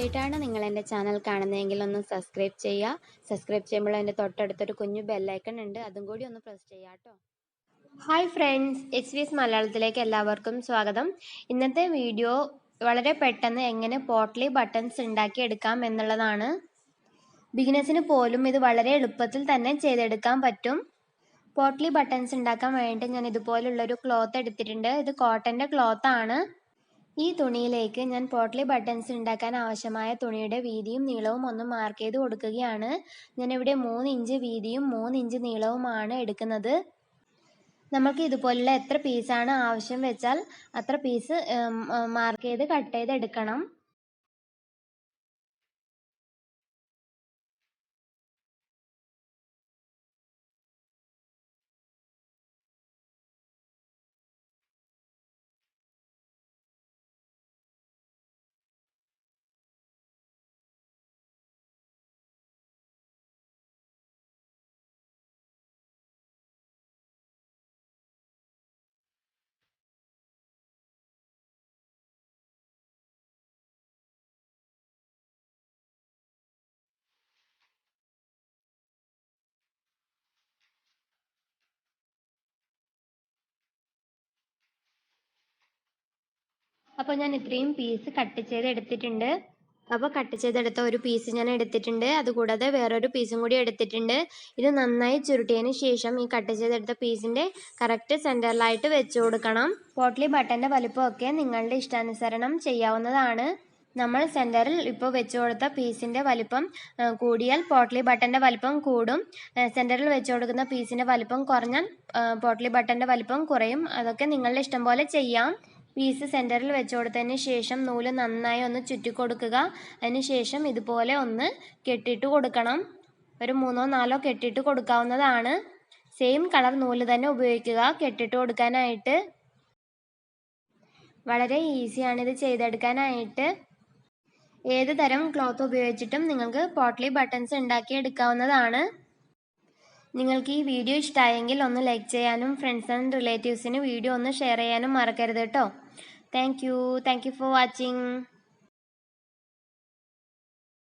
ആദ്യമായിട്ടാണ് നിങ്ങൾ എൻ്റെ ചാനൽ കാണുന്നതെങ്കിൽ ഒന്ന് സബ്സ്ക്രൈബ് ചെയ്യുക. സബ്സ്ക്രൈബ് ചെയ്യുമ്പോൾ എൻ്റെ തൊട്ടടുത്തൊരു കുഞ്ഞു ബെല്ലൈക്കൺ ഉണ്ട്, അതും കൂടി ഒന്ന് പ്രസ് ചെയ്യുക കേട്ടോ. ഹായ് ഫ്രണ്ട്സ്, HVS മലയാളത്തിലേക്ക് എല്ലാവർക്കും സ്വാഗതം. ഇന്നത്തെ വീഡിയോ വളരെ പെട്ടെന്ന് എങ്ങനെ പോട്ട്ലി ബട്ടൺസ് ഉണ്ടാക്കിയെടുക്കാം എന്നുള്ളതാണ്. ബിഗിനേഴ്സിന് പോലും ഇത് വളരെ എളുപ്പത്തിൽ തന്നെ ചെയ്തെടുക്കാൻ പറ്റും. പോട്ട്ലി ബട്ടൺസ് ഉണ്ടാക്കാൻ വേണ്ടി ഞാൻ ഇതുപോലുള്ളൊരു ക്ലോത്ത് എടുത്തിട്ടുണ്ട്. ഇത് കോട്ടൻ്റെ ക്ലോത്ത് ആണ്. ഈ തുണിയിലേക്ക് ഞാൻ പോട്ട്ലി ബട്ടൺസ് ഉണ്ടാക്കാൻ ആവശ്യമായ തുണിയുടെ വീതിയും നീളവും ഒന്ന് മാർക്ക് ചെയ്ത് കൊടുക്കുകയാണ്. ഞാനിവിടെ 3 ഇഞ്ച് വീതിയും 3 ഇഞ്ച് നീളവുമാണ് എടുക്കുന്നത്. നമുക്ക് ഇതുപോലുള്ള എത്ര പീസാണ് ആവശ്യം വെച്ചാൽ അത്ര പീസ് മാർക്ക് ചെയ്ത് കട്ട് ചെയ്തെടുക്കണം. അപ്പോൾ ഞാൻ ഇത്രയും പീസ് കട്ട് ചെയ്ത് എടുത്തിട്ടുണ്ട്. അപ്പോൾ കട്ട് ചെയ്തെടുത്ത ഒരു പീസ് ഞാൻ എടുത്തിട്ടുണ്ട്. അതുകൂടാതെ വേറൊരു പീസും കൂടി എടുത്തിട്ടുണ്ട്. ഇത് നന്നായി ചുരുട്ടിയതിന് ശേഷം ഈ കട്ട് ചെയ്തെടുത്ത പീസിൻ്റെ കറക്റ്റ് സെൻറ്ററിലായിട്ട് വെച്ച് കൊടുക്കണം. പോട്ട്ലി ബട്ടൻ്റെ വലിപ്പമൊക്കെ നിങ്ങളുടെ ഇഷ്ടാനുസരണം ചെയ്യാവുന്നതാണ്. നമ്മൾ സെൻറ്ററിൽ ഇപ്പോൾ വെച്ച് കൊടുത്ത പീസിൻ്റെ വലിപ്പം കൂടിയാൽ പോട്ട്ലി ബട്ടൻ്റെ വലിപ്പം കൂടും. സെൻറ്ററിൽ വെച്ച് കൊടുക്കുന്ന പീസിൻ്റെ വലിപ്പം കുറഞ്ഞാൽ പോട്ട്ലി ബട്ടൻ്റെ വലിപ്പം കുറയും. അതൊക്കെ നിങ്ങളുടെ ഇഷ്ടം പോലെ ചെയ്യാം. പീസ് സെൻറ്ററിൽ വെച്ച് കൊടുത്തതിന് ശേഷം നൂല് നന്നായി ഒന്ന് ചുറ്റി കൊടുക്കുക. അതിന് ശേഷം ഇതുപോലെ ഒന്ന് കെട്ടിയിട്ട് കൊടുക്കണം. ഒരു 3-4 കെട്ടിയിട്ട് കൊടുക്കാവുന്നതാണ്. സെയിം കളർ നൂല് തന്നെ ഉപയോഗിക്കുക കെട്ടിയിട്ട് കൊടുക്കാനായിട്ട്. വളരെ ഈസിയാണ് ഇത് ചെയ്തെടുക്കാനായിട്ട്. ഏത് തരം ക്ലോത്ത് ഉപയോഗിച്ചിട്ടും നിങ്ങൾക്ക് പോട്ട്ലി ബട്ടൺസ് ഉണ്ടാക്കിയെടുക്കാവുന്നതാണ്. നിങ്ങൾക്ക് ഈ വീഡിയോ ഇഷ്ടമായെങ്കിൽ ഒന്ന് ലൈക്ക് ചെയ്യാനും ഫ്രണ്ട്സ് ആൻഡ് റിലേറ്റീവ്സിന് വീഡിയോ ഒന്ന് ഷെയർ ചെയ്യാനും മറക്കരുത് കേട്ടോ. Thank you for watching.